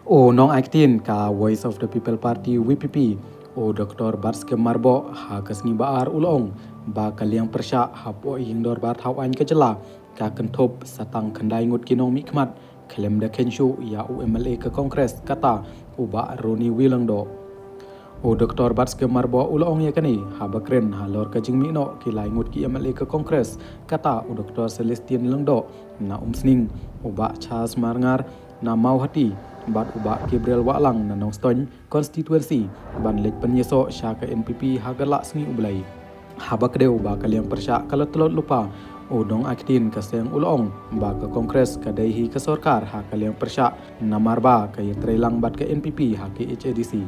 O Nong Aktin ka Voice of the People Party WPP o Dr. Barske Marbo ha kasni baar ulong ba kaliang persya ha po ingdor bar hawan ke jela ka kentop satang kendai ngut kinong mikmat klem da kenshu ya UMLA ke kongres kata uba Roni Wilangdo o Dr. Barske Marbo ulong ya kani ha bakren ha lor ka jingmi no kilai ngut ki MLA ke kongres kata u Dr. Celestine Langdo na umsning uba Charles Marngar na mau hati bat uba Gabriel Waklang na nong ston konstituensi ban lek penyeso syaka NPP hagalak sengi ublai haba kedeu ba kaliang persya kalau telot lupa o dong aktin kaseng ulong ba ke kongres kadai hi ke sorkar ha kaliang persya namar ba ke trelang bat ke NPP ha ke HADC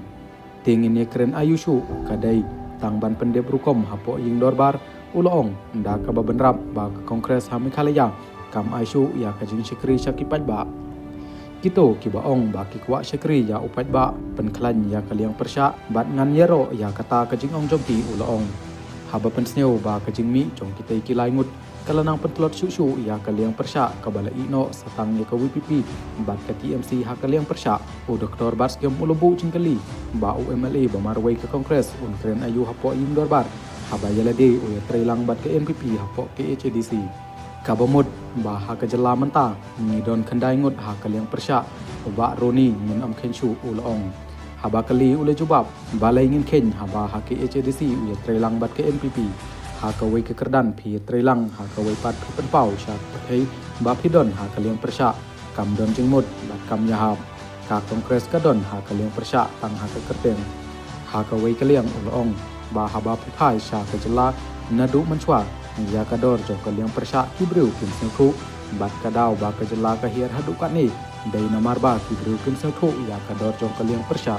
tingin ye keren ayushu kadai tang ban pendep rukom hapo ying dorbar ulong nda ka babenrap ba ke kongres ha mikhalaya kam aishu ya ka jing syekri syakipat ba Kito kibaong baki kwa syekri ya upat ba penklan ya kaliang persya bat ngan yero ya kata kajingong jongki ulaong haba pensneu ba kajingmi jong kita ikilai ngut kalanang pentelot syusyu ya kaliang persya kabala ino satang ya ke WPP bat ke TMC ha kaliang persya o Dr. Barskem ulubu cingkali ba UMLA bamarway ke kongres un keren ayu hapo yim dorbar haba yalade o ya trelang bat ke NPP hapo ke HADC kabamut ba ha kajela menta ngidon kendai ngut ha kaliang persya uba Roni min am kenshu ulong haba kali ule jubab balai ngin ken haba ha ke HADC uya trelang bat ke NPP ha kawai ke kerdan pi trelang ha kawai pat pi penpau syat pakai ba pidon ha kaliang persya kam don jengmut bat kam yahab ka kongres kadon ha kaliang persya tang ha ke kerteng ha kawai kaliang ulong ba haba pipai sya kajela nadu menchwa ya kador jo kaliang persya kibreu kim sengku bat kadau ba kajela kahir haduk kat ni dai namar ba kibreu kim sengku ya kador jo kaliang persya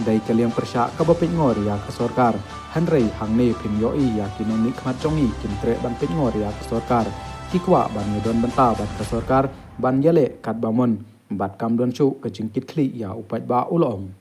dai kaliang persya kabapit ngor ya ke sorkar hanrei hangne pim yoi ya kinong nikmat jongi kim tre ban pit ngor ya ke sorkar kikwa ban ngedon benta bat ke sorkar ban yale kat bamon bat kam don chu ke jingkit kli ya upat ba ulong